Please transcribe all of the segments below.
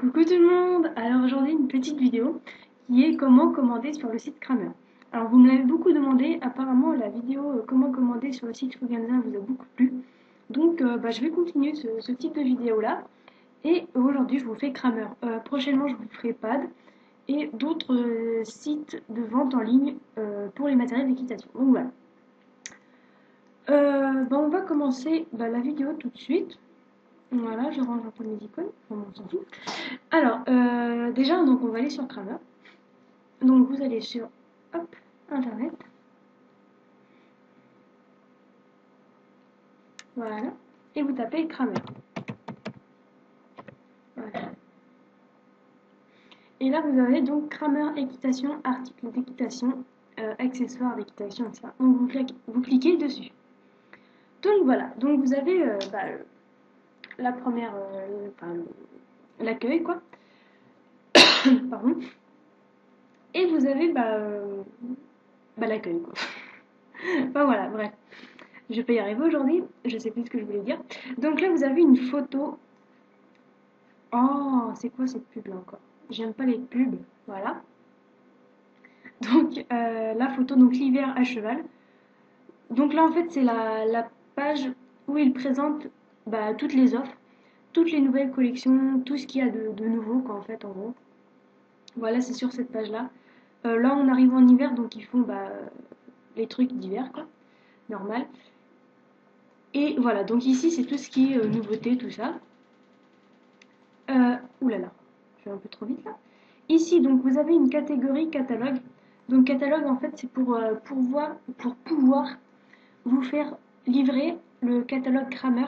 Coucou tout le monde! Alors aujourd'hui une petite vidéo qui est comment commander sur le site Kramer. Alors vous me l'avez beaucoup demandé, apparemment la vidéo comment commander sur le site Fuganza vous a beaucoup plu. Donc je vais continuer ce type de vidéo là. Et aujourd'hui je vous fais Kramer. Prochainement je vous ferai Pad et d'autres sites de vente en ligne pour les matériels d'équitation. Donc voilà. On va commencer la vidéo tout de suite. Voilà, je range un peu mes icônes, enfin, on s'en fout. Alors, déjà, donc on va aller sur Kramer. Donc vous allez sur hop, Internet. Voilà. Et vous tapez Kramer. Voilà. Et là, vous avez donc Kramer équitation, articles d'équitation, accessoires d'équitation, etc. Donc vous cliquez dessus. Donc voilà. Donc vous avez la première, l'accueil quoi. Pardon. Et vous avez l'accueil quoi. Enfin voilà, bref. Je vais pas y arriver aujourd'hui, je sais plus ce que je voulais dire. Donc là, vous avez une photo. Oh, c'est quoi cette pub là encore? J'aime pas les pubs, voilà. Donc la photo, donc l'hiver à cheval. Donc là, en fait, c'est la page où il présente toutes les offres, toutes les nouvelles collections, tout ce qu'il y a de nouveau, quoi, en fait, en gros. Voilà, c'est sur cette page-là. Là, on arrive en hiver, donc ils font les trucs d'hiver, quoi, normal. Et voilà, donc ici, c'est tout ce qui est nouveauté, tout ça. Oulala, je vais un peu trop vite là. Ici, donc, vous avez une catégorie catalogue. Donc, catalogue, en fait, c'est pour pouvoir vous faire livrer le catalogue Kramer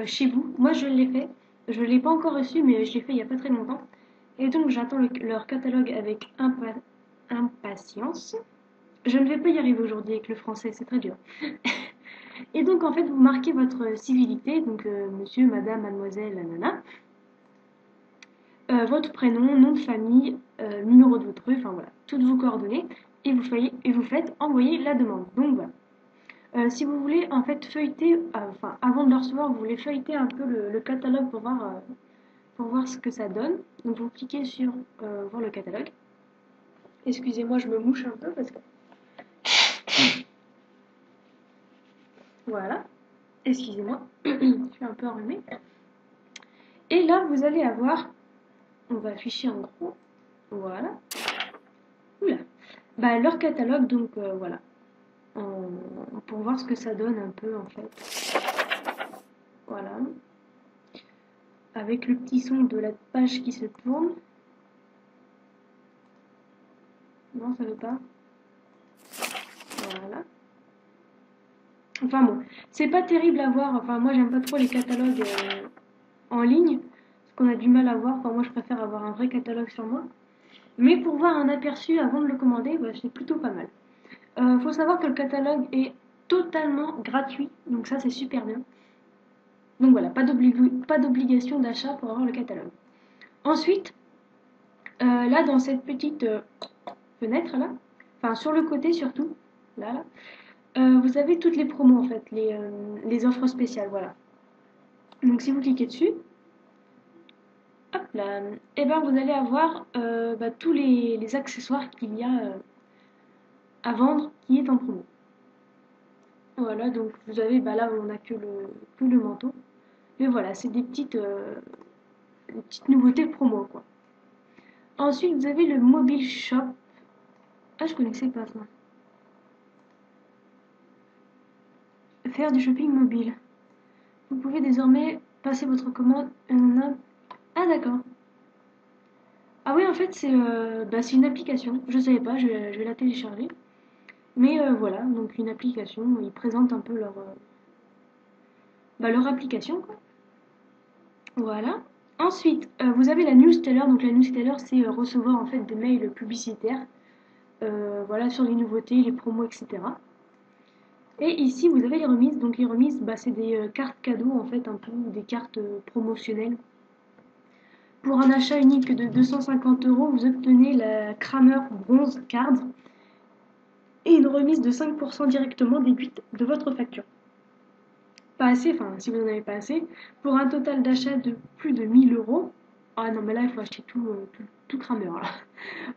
chez vous. Moi, je l'ai fait. Je ne l'ai pas encore reçu, mais je l'ai fait il n'y a pas très longtemps. Et donc, j'attends leur catalogue avec impatience. Je ne vais pas y arriver aujourd'hui avec le français, c'est très dur. Et donc, en fait, vous marquez votre civilité, donc monsieur, madame, mademoiselle, nana. Votre prénom, nom de famille, numéro de votre rue, enfin voilà, toutes vos coordonnées, et vous faites envoyer la demande. Donc voilà. Si vous voulez en fait feuilleter, avant de le recevoir, vous voulez feuilleter un peu le catalogue pour voir ce que ça donne. Donc vous cliquez sur voir le catalogue. Excusez-moi, je me mouche un peu parce que. Voilà. Excusez-moi, je suis un peu enrhumée. Et là, vous allez avoir, on va afficher en gros, voilà. Oula. Leur catalogue, donc voilà. Pour voir ce que ça donne un peu en fait. Voilà. Avec le petit son de la page qui se tourne. Non, ça veut pas. Voilà. Enfin bon, c'est pas terrible à voir. Enfin, moi j'aime pas trop les catalogues en ligne. Parce qu'on a du mal à voir. Enfin, moi je préfère avoir un vrai catalogue sur moi. Mais pour voir un aperçu avant de le commander, c'est plutôt pas mal. Faut savoir que le catalogue est totalement gratuit. Donc ça c'est super bien. Donc voilà, pas d'obligation d'achat pour avoir le catalogue. Ensuite, là dans cette petite fenêtre là, enfin sur le côté surtout, là, vous avez toutes les promos en fait, les offres spéciales, voilà. Donc si vous cliquez dessus, hop là, et vous allez avoir tous les accessoires qu'il y a à vendre qui est en promo. Voilà, donc vous avez, là on n'a que le manteau. Mais voilà, c'est des petites nouveautés promo quoi. Ensuite, vous avez le mobile shop. Ah, je connaissais pas ça. Faire du shopping mobile. Vous pouvez désormais passer votre commande. Ah, d'accord. Ah oui, en fait, c'est une application. Je savais pas, je vais la télécharger. Mais voilà, donc une application. Ils présentent un peu leur application, quoi. Voilà. Ensuite, vous avez la newsletter. Donc la newsletter, c'est recevoir en fait des mails publicitaires. Voilà, sur les nouveautés, les promos, etc. Et ici, vous avez les remises. Donc les remises, c'est des cartes cadeaux, en fait, un peu des cartes promotionnelles. Pour un achat unique de 250 €, vous obtenez la Kramer Bronze Card et une remise de 5% directement déduite de votre facture. Pas assez, enfin, si vous n'en avez pas assez, pour un total d'achat de plus de 1000 €, Ah non, mais là, il faut acheter tout crameur, là.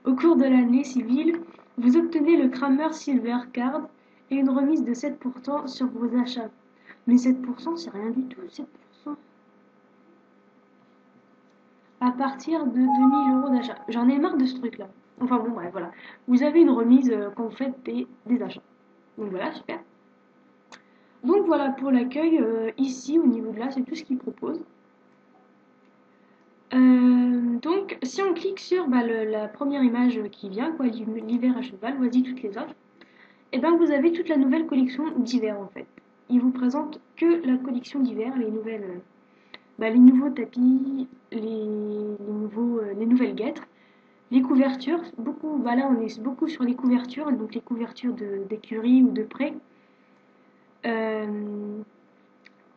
Au cours de l'année civile, vous obtenez le Crammer Silver Card et une remise de 7% sur vos achats. Mais 7%, c'est rien du tout, 7%. À partir de 2 000 € d'achat. J'en ai marre de ce truc-là. Enfin bon, bref, voilà. Vous avez une remise quand vous faites des achats. Donc voilà, super. Donc voilà pour l'accueil ici au niveau de là, c'est tout ce qu'ils proposent. Donc si on clique sur la première image qui vient, quoi, l'hiver à cheval, voici toutes les offres. Et ben vous avez toute la nouvelle collection d'hiver en fait. Ils vous présentent que la collection d'hiver, les nouveaux tapis, les nouvelles guêtres, les couvertures. Beaucoup, bah là on est beaucoup sur les couvertures, donc les couvertures d'écurie ou de pré. Euh,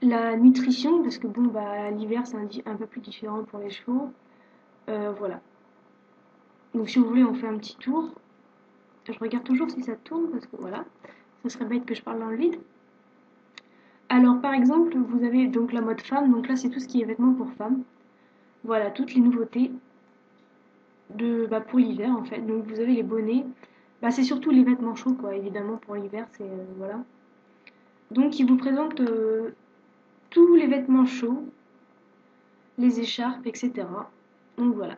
La nutrition, parce que bon, bah, l'hiver c'est un peu plus différent pour les chevaux. Voilà. Donc si vous voulez, on fait un petit tour. Je regarde toujours si ça tourne, parce que voilà, ça serait bête que je parle dans le vide. Alors par exemple, vous avez donc la mode femme, donc là c'est tout ce qui est vêtements pour femmes. Voilà, toutes les nouveautés pour l'hiver en fait. Donc vous avez les bonnets, bah, c'est surtout les vêtements chauds quoi, évidemment pour l'hiver, c'est voilà. Donc ils vous présentent tous les vêtements chauds, les écharpes, etc. Donc voilà.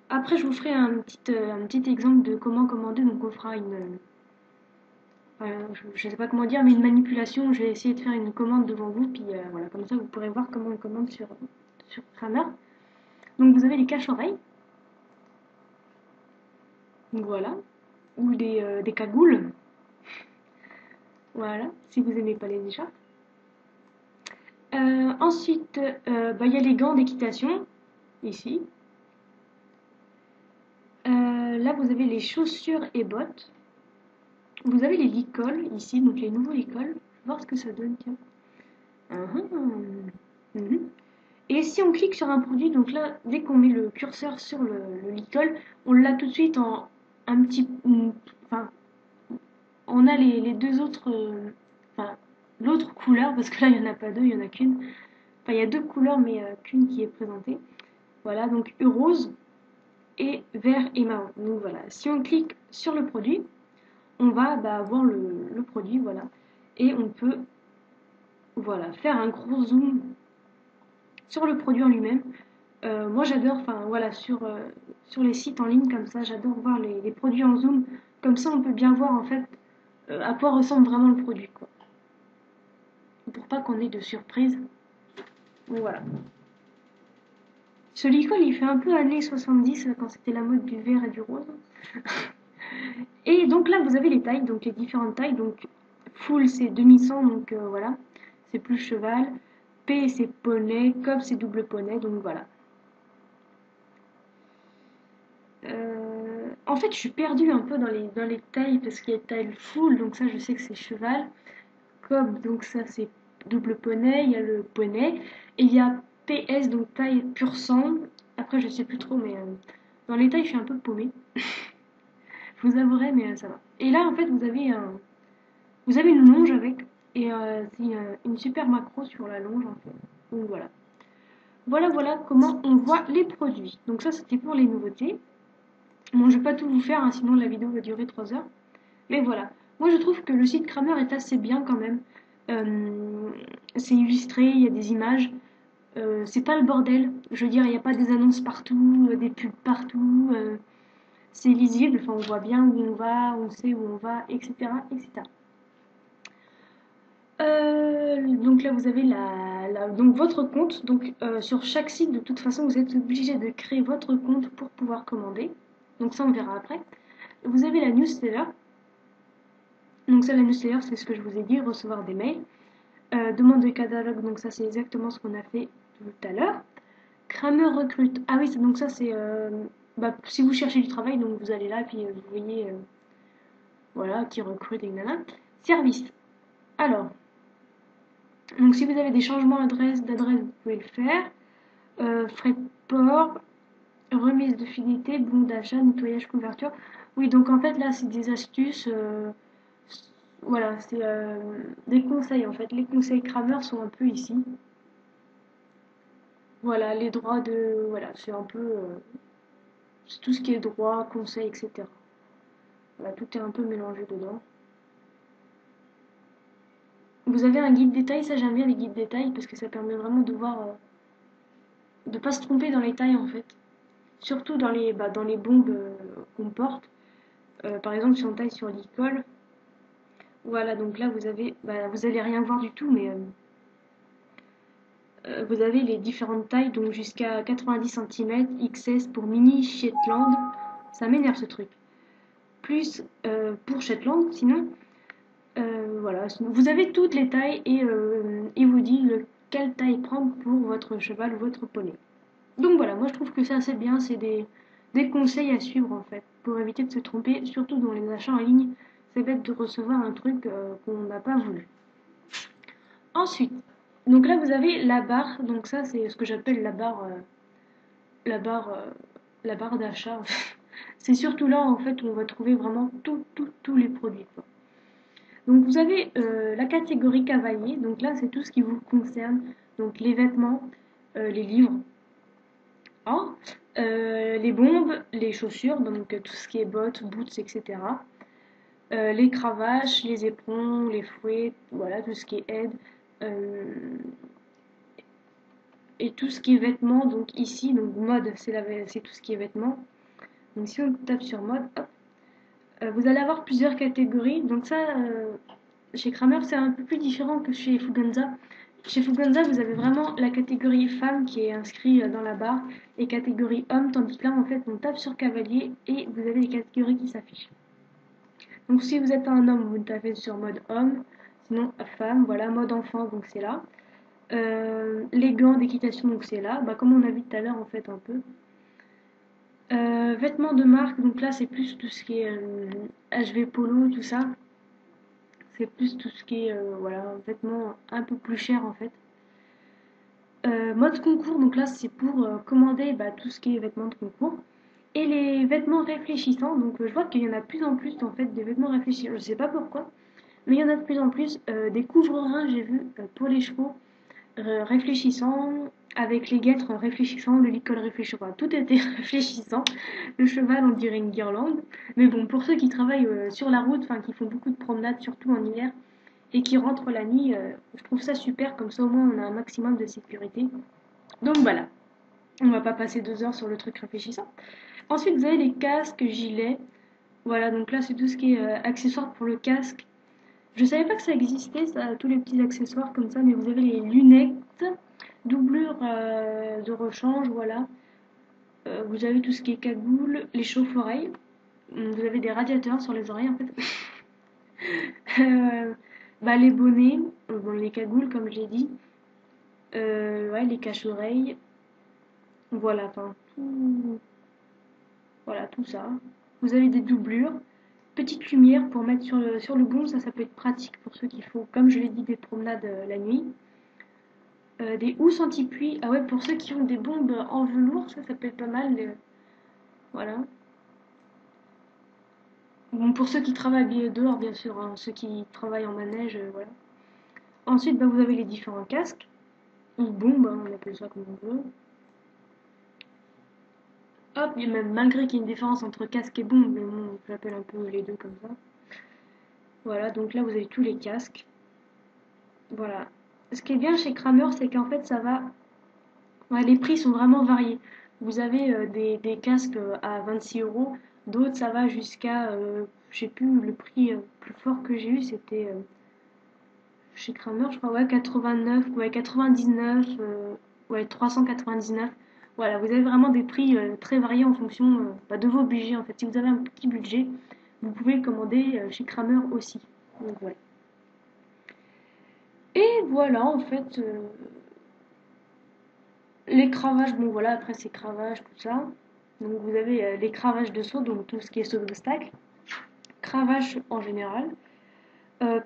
Après, je vous ferai un petit exemple de comment commander. Donc, on fera je ne sais pas comment dire, mais une manipulation. Je vais essayer de faire une commande devant vous. Puis voilà, comme ça, vous pourrez voir comment on commande sur Kramer. Donc, vous avez les caches-oreilles. Donc, voilà. Ou des cagoules. Voilà, si vous n'aimez pas les écharpes. Ensuite, il y a les gants d'équitation, ici. Là, vous avez les chaussures et bottes. Vous avez les licols ici, donc les nouveaux licols. Je vais voir ce que ça donne, tiens. Mhm. Et si on clique sur un produit, donc là, dès qu'on met le curseur sur le licol, on l'a tout de suite en un petit. Enfin, on a les deux autres. Enfin, l'autre couleur, parce que là, il n'y en a pas deux, il n'y en a qu'une. Enfin, il y a deux couleurs, mais qu'une qui est présentée. Voilà, donc rose et vert et marron. Donc voilà, si on clique sur le produit, on va voir le produit, voilà. Et on peut, voilà, faire un gros zoom sur le produit en lui-même. Moi j'adore, enfin voilà, sur les sites en ligne comme ça, j'adore voir les produits en zoom. Comme ça on peut bien voir en fait à quoi ressemble vraiment le produit, quoi. Pour pas qu'on ait de surprise. Donc voilà. Ce licol il fait un peu années 70 quand c'était la mode du vert et du rose. Et donc là vous avez les tailles, donc les différentes tailles. Donc full c'est demi-sang, donc voilà, c'est plus cheval. P c'est poney, Cob c'est double poney, donc voilà. En fait, je suis perdue un peu dans les tailles parce qu'il y a taille full, donc ça je sais que c'est cheval. Cob, donc ça c'est double poney, il y a le poney. Et il y a PS, donc taille pur sang. Après, je sais plus trop, mais dans les tailles, je suis un peu paumée. Je vous avouerai, mais ça va. Et là, en fait, vous avez une longe avec, et c'est une super macro sur la longe, en fait. Donc voilà. Voilà comment on voit les produits. Donc ça, c'était pour les nouveautés. Bon, je vais pas tout vous faire, hein, sinon la vidéo va durer 3 heures. Mais voilà. Moi, je trouve que le site Kramer est assez bien quand même. Euh, c'est illustré, il y a des images. C'est pas le bordel. Je veux dire, il n'y a pas des annonces partout, des pubs partout. C'est lisible. Enfin, on voit bien où on va, on sait où on va, etc., etc. Donc là, vous avez donc votre compte. Donc sur chaque site, de toute façon, vous êtes obligé de créer votre compte pour pouvoir commander. Donc ça, on verra après. Vous avez la newsletter. Donc ça, la newsletter, c'est ce que je vous ai dit, recevoir des mails. Demande de catalogue, donc ça, c'est exactement ce qu'on a fait tout à l'heure. Kramer recrute. Ah oui, donc ça, c'est... si vous cherchez du travail, donc vous allez là, puis vous voyez, voilà, qui recrute, et nanana. Service. Alors, donc si vous avez des changements d'adresse, vous pouvez le faire. Frais de port, remise de fidélité, bon d'achat, nettoyage, couverture. Oui, donc en fait, là, c'est des astuces... voilà, c'est des conseils en fait. Les conseils Kramer sont un peu ici. Voilà, les droits de... Voilà, c'est un peu... c'est tout ce qui est droit, conseil, etc. Voilà, tout est un peu mélangé dedans. Vous avez un guide détail, ça j'aime bien les guides détails parce que ça permet vraiment de voir, de pas se tromper dans les tailles en fait. Surtout dans les bombes qu'on porte. Par exemple, si on taille sur l'icole, voilà, donc là vous avez, vous allez rien voir du tout, mais vous avez les différentes tailles, donc jusqu'à 90 cm, XS pour mini Shetland. Ça m'énerve ce truc. Plus pour Shetland, sinon, voilà, vous avez toutes les tailles et il vous dit quelle taille prendre pour votre cheval ou votre poney. Donc voilà, moi je trouve que c'est assez bien, c'est des conseils à suivre en fait, pour éviter de se tromper, surtout dans les achats en ligne. C'est bête de recevoir un truc qu'on n'a pas voulu. Ensuite, donc là vous avez la barre, donc ça c'est ce que j'appelle la barre, euh, la barre d'achat. C'est surtout là en fait où on va trouver vraiment tous les produits, quoi. Donc vous avez la catégorie cavalier, donc là c'est tout ce qui vous concerne, donc les vêtements, les livres, hein, les bombes, les chaussures, donc tout ce qui est bottes, boots, etc. Les cravaches, les éperons, les fouets, voilà, tout ce qui est aide. euh, et tout ce qui est vêtements, donc ici, donc mode, c'est tout ce qui est vêtements. Donc si on tape sur mode, hop, vous allez avoir plusieurs catégories. Donc ça, chez Kramer, c'est un peu plus différent que chez Fuganza. Chez Fuganza, vous avez vraiment la catégorie femme qui est inscrite dans la barre et catégorie homme, tandis que là, en fait, on tape sur cavalier et vous avez les catégories qui s'affichent. Donc si vous êtes un homme, vous tapez sur mode homme, sinon femme, voilà, mode enfant, donc c'est là. Les gants d'équitation, donc c'est là, comme on a vu tout à l'heure, en fait, un peu. Vêtements de marque, donc là, c'est plus tout ce qui est HV Polo, tout ça. C'est plus tout ce qui est voilà, vêtements un peu plus chers en fait. Mode concours, donc là c'est pour commander tout ce qui est vêtements de concours. Et les vêtements réfléchissants, donc je vois qu'il y en a de plus en plus en fait des vêtements réfléchissants. Je sais pas pourquoi, mais il y en a de plus en plus. Des couvre-reins, j'ai vu pour les chevaux réfléchissants, avec les guêtres réfléchissants, le licol réfléchissant. Enfin, tout était réfléchissant. Le cheval, on dirait une guirlande. Mais bon, pour ceux qui travaillent sur la route, enfin qui font beaucoup de promenades, surtout en hiver, et qui rentrent la nuit, je trouve ça super, comme ça au moins on a un maximum de sécurité. Donc voilà, on va pas passer 2 heures sur le truc réfléchissant. Ensuite, vous avez les casques, gilets. Voilà, donc là c'est tout ce qui est accessoires pour le casque. Je savais pas que ça existait, ça, tous les petits accessoires comme ça, mais vous avez les lunettes, doublure de rechange, voilà. Vous avez tout ce qui est cagoule, les chauffe-oreilles. Vous avez des radiateurs sur les oreilles en fait. Euh, les bonnets, bon, les cagoules comme j'ai dit. Ouais, les cache-oreilles. Voilà, enfin, voilà, tout ça. Vous avez des doublures. Petite lumière pour mettre sur le gond, ça peut être pratique pour ceux qui font, comme je l'ai dit, des promenades la nuit. Des housses anti-pluie. Ah ouais, pour ceux qui ont des bombes en velours, ça peut être pas mal. Voilà. Bon, pour ceux qui travaillent dehors, bien sûr, hein, ceux qui travaillent en manège, voilà. Ensuite, vous avez les différents casques, ou bombes, hein, on appelle ça comme on veut. Hop, et même malgré qu'il y ait une différence entre casque et bombe, mais bon, j'appelle un peu les deux comme ça. Voilà, donc là vous avez tous les casques. Voilà. Ce qui est bien chez Kramer, c'est qu'en fait ça va. Ouais, les prix sont vraiment variés. Vous avez des casques à 26 euros, d'autres ça va jusqu'à. Je sais plus, le prix plus fort que j'ai eu c'était chez Kramer, je crois, ouais, 89, ouais, 99, ouais, 399. Voilà, vous avez vraiment des prix très variés en fonction de vos budgets en fait. Si vous avez un petit budget, vous pouvez commander chez Kramer aussi. Donc voilà. Et voilà, en fait, les cravaches, bon voilà, après c'est cravache, tout ça. Donc vous avez les cravaches de saut, donc tout ce qui est saut d'obstacle. Cravache en général.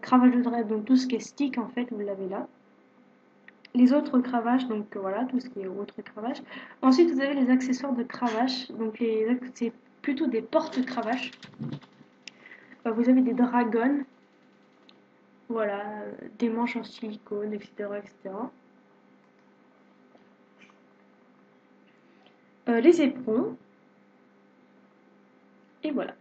Cravache de drague, donc tout ce qui est stick en fait, vous l'avez là. Les autres cravaches, donc voilà, tout ce qui est autres cravaches. Ensuite, vous avez les accessoires de cravache, donc c'est plutôt des porte-cravaches. Vous avez des dragons, voilà, des manches en silicone, etc., etc. les éperons, et voilà.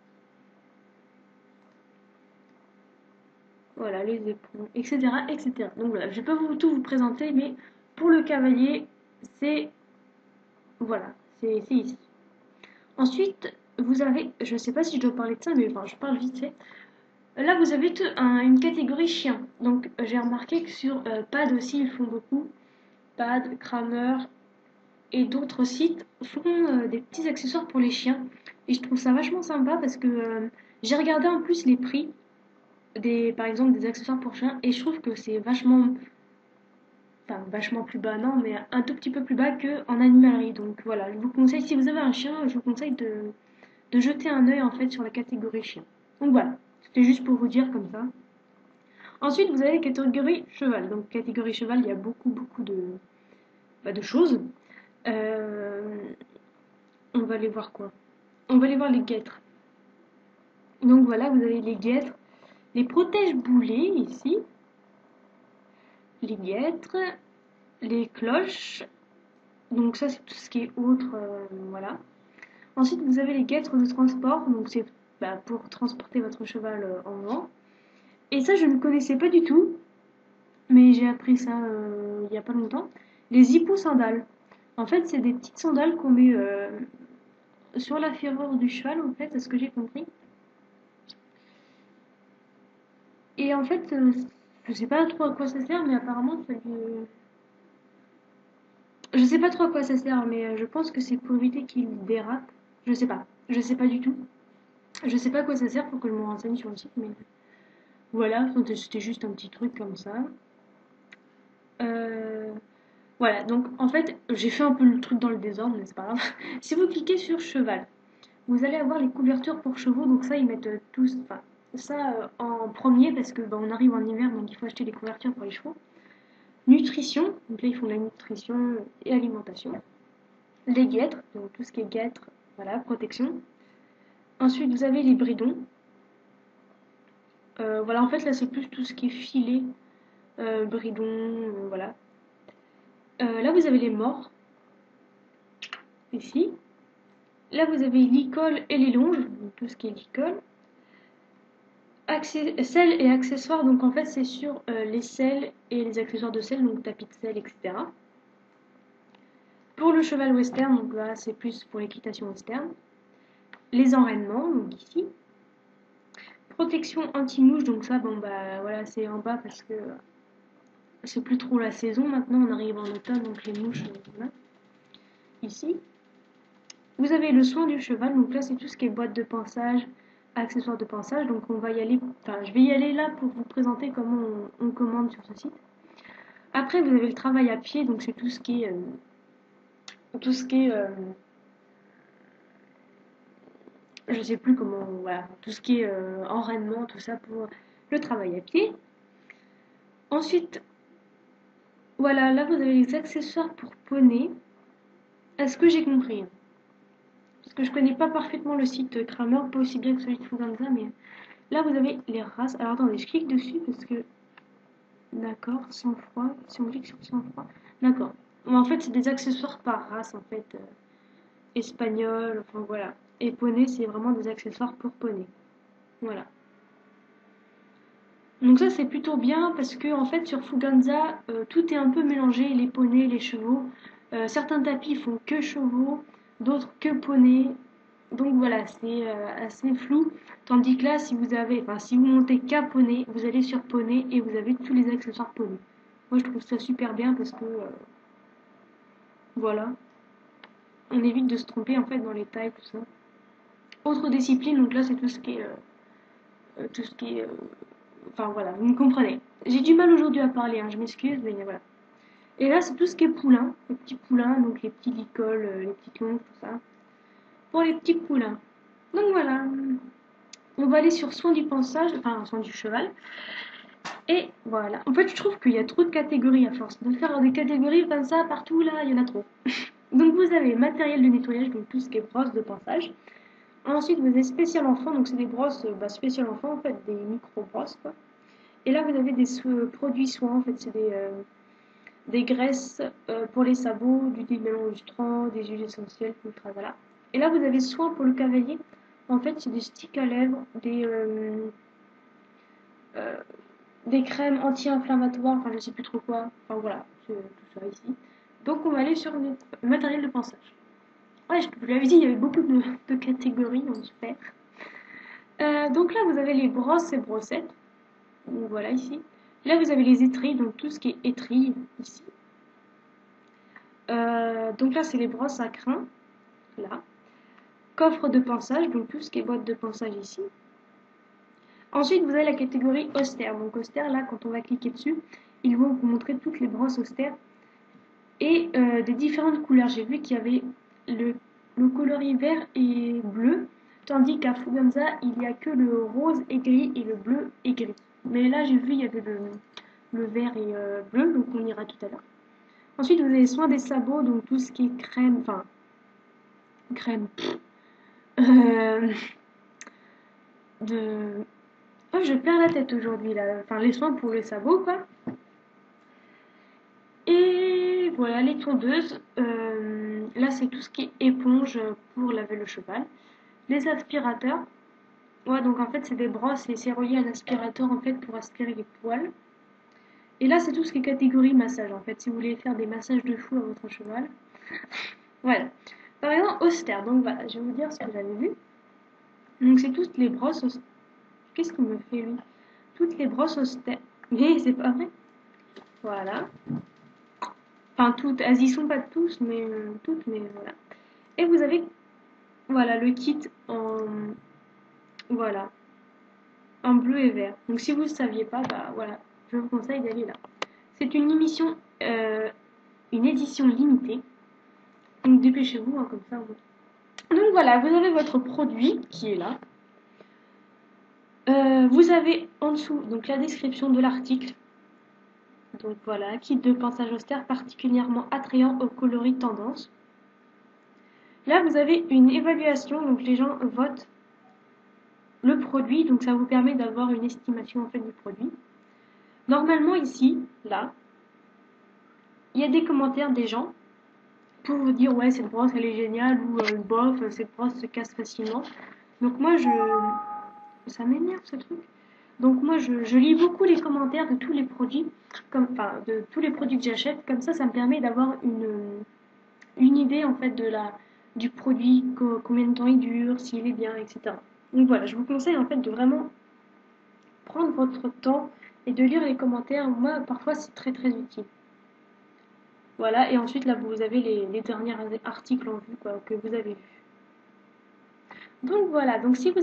Voilà, les éperons, etc., etc. Donc voilà, je vais pas tout vous présenter, mais pour le cavalier, c'est voilà, c'est ici. Ensuite, vous avez, je sais pas si je dois parler de ça, mais enfin, je parle vite fait. Là, vous avez une catégorie chien. Donc, j'ai remarqué que sur Pad aussi, ils font beaucoup. Pad, Kramer et d'autres sites font des petits accessoires pour les chiens. Et je trouve ça vachement sympa parce que j'ai regardé en plus les prix par exemple, des accessoires pour chiens et je trouve que c'est vachement, enfin, vachement plus bas, non, mais un tout petit peu plus bas qu'en animalerie. Donc voilà, je vous conseille, si vous avez un chien, je vous conseille de jeter un œil en fait sur la catégorie chien. Donc voilà, c'était juste pour vous dire comme ça. Ensuite, vous avez la catégorie cheval. Donc, catégorie cheval, il y a beaucoup de choses. Euh, on va aller voir quoi? On va aller voir les guêtres. Donc voilà, vous avez les guêtres, les protège-boulets ici, les guêtres, les cloches. Donc ça, c'est tout ce qui est autre, voilà. Ensuite, vous avez les guêtres de transport. Donc c'est pour transporter votre cheval en vent. Et ça, je ne connaissais pas du tout, mais j'ai appris ça il n'y a pas longtemps. Les hippo-sandales. En fait, c'est des petites sandales qu'on met sur la ferrure du cheval, en fait, c'est ce que j'ai compris. Et en fait, je sais pas trop à quoi ça sert, mais apparemment, je sais pas trop à quoi ça sert, mais je pense que c'est pour éviter qu'il dérape. Je sais pas. Je sais pas du tout. Je sais pas à quoi ça sert, faut que je me renseigne sur le site, mais voilà, c'était juste un petit truc comme ça. Euh, Voilà, donc en fait, j'ai fait un peu le truc dans le désordre, mais c'est pas grave. Si vous cliquez sur cheval, vous allez avoir les couvertures pour chevaux, donc ça ils mettent tous, enfin ça en premier parce que on arrive en hiver, donc il faut acheter des couvertures pour les chevaux. Nutrition, donc là ils font la nutrition et alimentation. Les guêtres, donc tout ce qui est guêtres, voilà, protection. Ensuite vous avez les bridons. Voilà, en fait là c'est plus tout ce qui est filet, bridon, voilà. Là vous avez les morts, ici. Là vous avez l'icole et les longes, donc tout ce qui est l'icole. Sel et accessoires, donc en fait c'est sur les selles et les accessoires de sel, donc tapis de sel, etc. Pour le cheval western, donc là c'est plus pour l'équitation western. Les enraînements, donc ici. Protection anti-mouche, donc ça bon bah voilà c'est en bas parce que c'est plus trop la saison maintenant, on arrive en automne donc les mouches, voilà. Ici. Vous avez le soin du cheval, donc là c'est tout ce qui est boîte de pansage, accessoires de pansage, donc on va y aller, enfin je vais y aller là pour vous présenter comment on commande sur ce site. Après, vous avez le travail à pied, donc c'est tout ce qui est, je sais plus comment, voilà, tout ce qui est enraînement, tout ça pour le travail à pied. Ensuite, voilà, là vous avez les accessoires pour poney. Est-ce que j'ai compris? Parce que je connais pas parfaitement le site Kramer, pas aussi bien que celui de Fuganza, mais là vous avez les races. Alors attendez, je clique dessus parce que, d'accord, sans froid. Si on clique sur sans froid, d'accord. Bon, en fait, c'est des accessoires par race en fait. Espagnol, enfin voilà. Et poney, c'est vraiment des accessoires pour poney. Voilà. Donc ça c'est plutôt bien parce que en fait sur Fuganza tout est un peu mélangé, les poneys, les chevaux. Certains tapis font que chevaux, d'autres que poneys. Donc voilà, c'est assez flou. Tandis que là, si vous montez qu'à poney, vous allez sur poney et vous avez tous les accessoires poney. Moi je trouve ça super bien parce que voilà, on évite de se tromper en fait dans les tailles, tout ça. Autre discipline, donc là c'est tout ce qui est enfin voilà, vous me comprenez. J'ai du mal aujourd'hui à parler, hein, je m'excuse, mais voilà. Et là, c'est tout ce qui est poulain, les petits poulains, donc les petits licoles, les petites longes, tout ça. Pour les petits poulains. Donc voilà, on va aller sur soin du pansage, enfin soin du cheval. Et voilà, en fait, je trouve qu'il y a trop de catégories à force. De faire des catégories comme ça partout, là, il y en a trop. Donc vous avez matériel de nettoyage, donc tout ce qui est brosse de pansage. Ensuite, vous avez spécial enfant, donc c'est des brosses spécial enfant, en fait, des micro-brosses, quoi. Et là, vous avez des produits soins, en fait, c'est des graisses pour les sabots, du démélangeant, des huiles essentielles, tout ça, voilà. Et là, vous avez soin pour le cavalier. En fait, c'est des sticks à lèvres, euh, des crèmes anti-inflammatoires, enfin, je sais plus trop quoi. Enfin, voilà, c'est tout ça ici. Donc, on va aller sur le matériel de ponçage. Ouais, je vous l'avais dit, il y avait beaucoup de catégories, on se perd. Donc là, vous avez les brosses et brossettes. Donc, voilà, ici. Là, vous avez les étrilles, donc tout ce qui est étrille, ici. Donc là, c'est les brosses à crin, là. Coffre de ponçage, donc tout ce qui est boîte de ponçage ici. Ensuite, vous avez la catégorie austère. Donc austère, là, quand on va cliquer dessus, ils vont vous montrer toutes les brosses austères et des différentes couleurs. J'ai vu qu'il y avait le coloris vert et bleu, tandis qu'à Fuganza, il n'y a que le rose et gris et le bleu et gris. Mais là, j'ai vu, il y avait le vert et bleu, donc on ira tout à l'heure. Ensuite, vous avez soin des sabots, donc tout ce qui est crème, enfin, crème, euh, de... Oh, je perds la tête aujourd'hui, là. Enfin, les soins pour les sabots, quoi. Et voilà, les tondeuses. Là, c'est tout ce qui est éponge pour laver le cheval. Les aspirateurs. Ouais, donc en fait, c'est des brosses et c'est relié à l'aspirateur, en fait, pour aspirer les poils. Et là, c'est tout ce qui est catégorie massage, en fait, si vous voulez faire des massages de fou à votre cheval. Voilà. Par exemple, austère. Donc voilà, je vais vous dire ce que j'avais vu. Donc c'est toutes les brosses austères. Qu'est-ce qu'il me fait, lui? Toutes les brosses austères. Mais c'est pas vrai. Voilà. Enfin, toutes. Elles y sont pas tous, mais toutes, mais voilà. Et vous avez, voilà, le kit en, voilà, en bleu et vert. Donc si vous ne saviez pas, bah voilà, je vous conseille d'aller là. C'est une édition limitée. Donc dépêchez-vous, hein, comme ça. Donc voilà, vous avez votre produit qui est là. Vous avez en dessous donc la description de l'article. Donc voilà, kit de pinçage austère particulièrement attrayant au coloris tendance. Là, vous avez une évaluation, donc les gens votent le produit, donc ça vous permet d'avoir une estimation en fait du produit. Normalement ici, là, il y a des commentaires des gens pour vous dire ouais cette brosse elle est géniale ou bof cette brosse se casse facilement. Donc moi ça m'énerve ce truc. Donc moi je lis beaucoup les commentaires de tous les produits, enfin de tous les produits que j'achète, comme ça me permet d'avoir une idée en fait du produit, combien de temps il dure, s'il est bien, etc. Donc voilà, je vous conseille en fait de vraiment prendre votre temps et de lire les commentaires. Moi, parfois, c'est très très utile. Voilà, et ensuite, là, vous avez les derniers articles en vue quoi, que vous avez vus. Donc voilà, donc si vous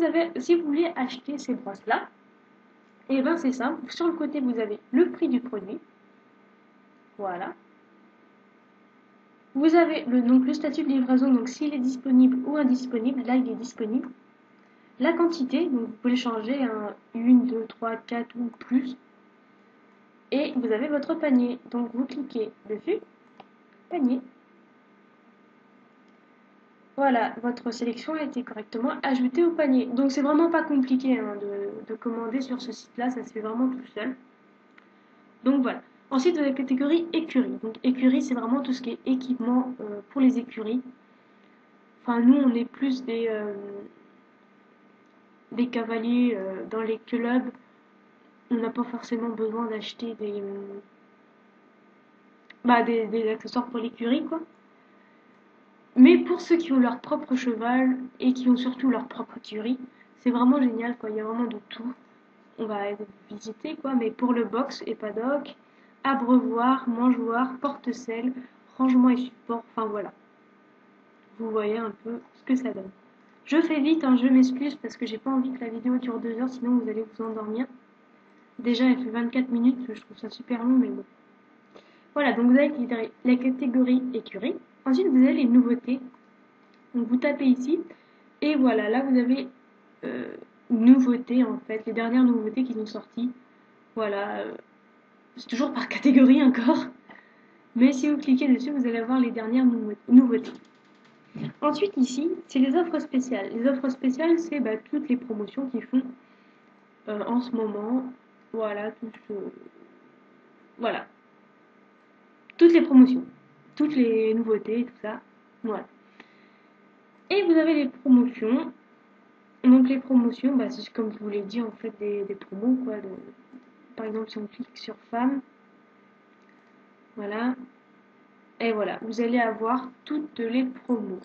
voulez acheter ces brosses-là, et ben c'est simple. Sur le côté, vous avez le prix du produit. Voilà. Vous avez donc le statut de livraison, donc s'il est disponible ou indisponible. Là, il est disponible. La quantité, donc vous pouvez changer un 1, 2, 3, 4 ou plus. Et vous avez votre panier. Donc vous cliquez dessus, panier. Voilà, votre sélection a été correctement ajoutée au panier. Donc c'est vraiment pas compliqué hein, de commander sur ce site-là, ça se fait vraiment tout seul. Donc voilà. Ensuite, vous avez la catégorie écurie. Donc écurie, c'est vraiment tout ce qui est équipement pour les écuries. Enfin, nous, on est plus des cavaliers dans les clubs. On n'a pas forcément besoin d'acheter des accessoires pour l'écurie, quoi. Mais pour ceux qui ont leur propre cheval et qui ont surtout leur propre écurie, c'est vraiment génial, quoi. Il y a vraiment de tout. On va visiter, quoi. Mais pour le box et paddock, abreuvoir, mangeoire, porte-selle, rangement et support, enfin voilà. Vous voyez un peu ce que ça donne. Je fais vite, hein, je m'excuse parce que j'ai pas envie que la vidéo dure 2 heures, sinon vous allez vous endormir. Déjà, elle fait 24 minutes, je trouve ça super long, mais bon. Voilà, donc vous avez la catégorie écurie. Ensuite, vous avez les nouveautés. Donc vous tapez ici, et voilà, là vous avez nouveautés en fait, les dernières nouveautés qui sont sorties. Voilà, c'est toujours par catégorie encore. Mais si vous cliquez dessus, vous allez avoir les dernières nouveautés. Ensuite, ici, c'est les offres spéciales. Les offres spéciales, c'est toutes les promotions qu'ils font en ce moment. Voilà, voilà. toutes les promotions, toutes les nouveautés, tout ça. Voilà. Et vous avez les promotions. Donc les promotions, bah, c'est comme je vous l'ai dit, en fait des promos, quoi. Par exemple, si on clique sur femmes, voilà. Et voilà, vous allez avoir toutes les promos.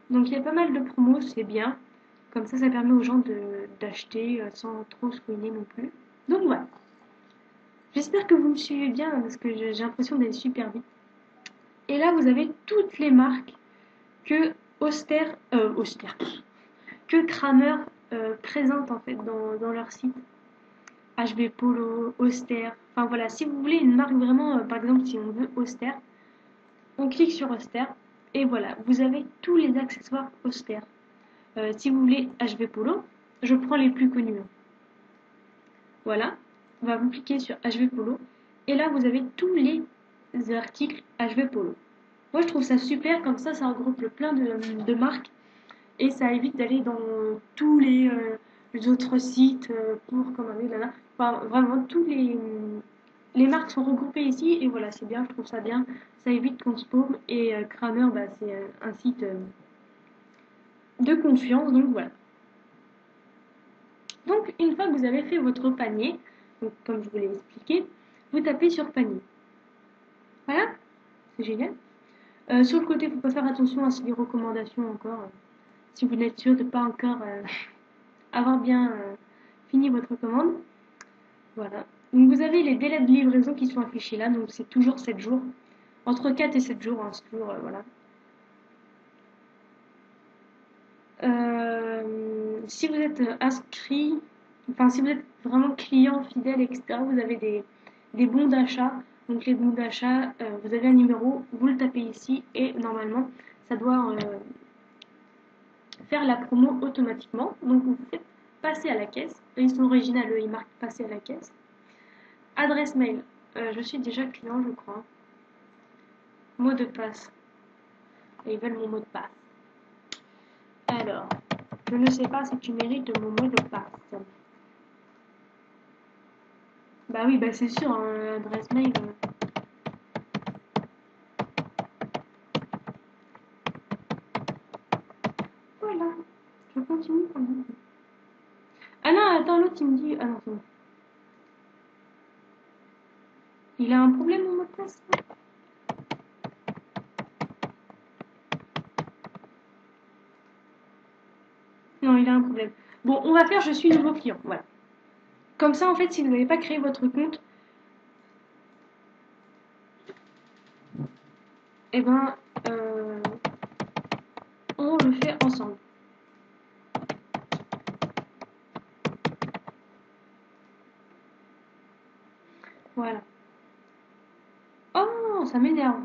Donc il y a pas mal de promos, c'est bien. Comme ça permet aux gens d'acheter sans trop se ruiner non plus. Donc voilà. J'espère que vous me suivez bien parce que j'ai l'impression d'aller super vite. Et là, vous avez toutes les marques que que Kramer présente en fait dans leur site. HB Polo, Auster. Enfin voilà, si vous voulez une marque vraiment, par exemple, si on veut Auster, on clique sur Auster et voilà, vous avez tous les accessoires Auster. Si vous voulez HB Polo, je prends les plus connus. Voilà, on va vous cliquer sur HB Polo et là vous avez tous les articles HB Polo. Moi je trouve ça super, comme ça regroupe plein de marques et ça évite d'aller dans tous les autres sites pour commander là. Enfin vraiment tous les marques sont regroupées ici et voilà, c'est bien, je trouve ça bien, ça évite qu'on se paume et Kramer bah, c'est un site de confiance, donc voilà. Donc une fois que vous avez fait votre panier, donc, comme je vous l'ai expliqué, vous tapez sur panier. Voilà, c'est génial. Sur le côté, il faut pas faire attention à ces recommandations encore. Si vous n'êtes sûr de ne pas encore avoir bien fini votre commande. Voilà. Donc vous avez les délais de livraison qui sont affichés là, donc c'est toujours 7 jours. Entre 4 et 7 jours, hein, c'est toujours, voilà. Si vous êtes inscrit, enfin si vous êtes vraiment client fidèle, etc., vous avez des bons d'achat. Donc les bons d'achat, vous avez un numéro, vous le tapez ici et normalement ça doit faire la promo automatiquement. Donc vous faites passer à la caisse. Ils sont originales, ils marquent passer à la caisse. Adresse mail, je suis déjà client je crois. Mot de passe. Et ils veulent mon mot de passe. Alors, je ne sais pas si tu mérites mon mot de passe. Bah oui, bah c'est sûr, hein, adresse mail. Voilà, je continue quand même. Ah non, attends, l'autre il me dit. Ah non, c'est bon. Il a un problème mon mot de passe là. Non, il a un problème. Bon, on va faire je suis nouveau client. Voilà. Comme ça, en fait, si vous n'avez pas créé votre compte, eh ben, on le fait ensemble. Voilà. Oh, ça m'énerve.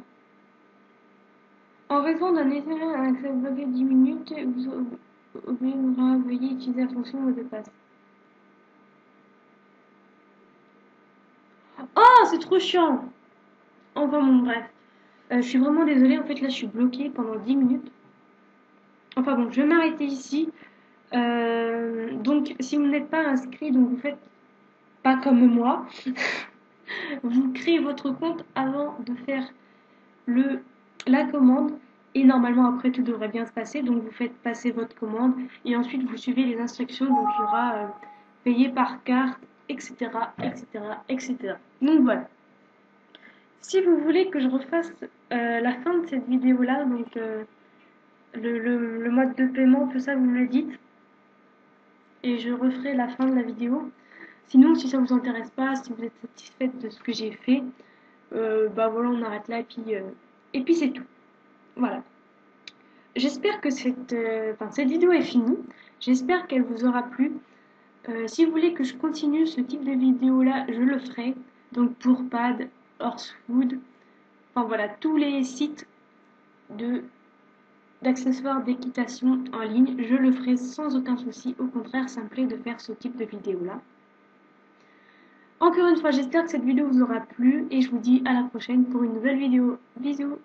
En raison d'un essai à accès bloqué 10 minutes, veuillez utiliser la fonction mot de passe. Oh, c'est trop chiant. Enfin bon, bref. Je suis vraiment désolée, en fait là je suis bloquée pendant 10 minutes. Enfin bon, je vais m'arrêter ici. Donc si vous n'êtes pas inscrit, donc vous faites pas comme moi. Vous créez votre compte avant de faire la commande et normalement après tout devrait bien se passer. Donc vous faites passer votre commande et ensuite vous suivez les instructions. Donc il y aura payé par carte, etc., etc., etc. Donc voilà. Si vous voulez que je refasse la fin de cette vidéo là, donc le mode de paiement, tout ça, vous me le dites et je referai la fin de la vidéo. Sinon, si ça vous intéresse pas, si vous êtes satisfaite de ce que j'ai fait, bah voilà, on arrête là et puis c'est tout. Voilà. J'espère que cette vidéo est finie. J'espère qu'elle vous aura plu. Si vous voulez que je continue ce type de vidéo là, je le ferai. Donc pour Pad, Horsefood, enfin voilà, tous les sites d'accessoires d'équitation en ligne, je le ferai sans aucun souci. Au contraire, ça me plaît de faire ce type de vidéo là. Encore une fois, j'espère que cette vidéo vous aura plu et je vous dis à la prochaine pour une nouvelle vidéo. Bisous!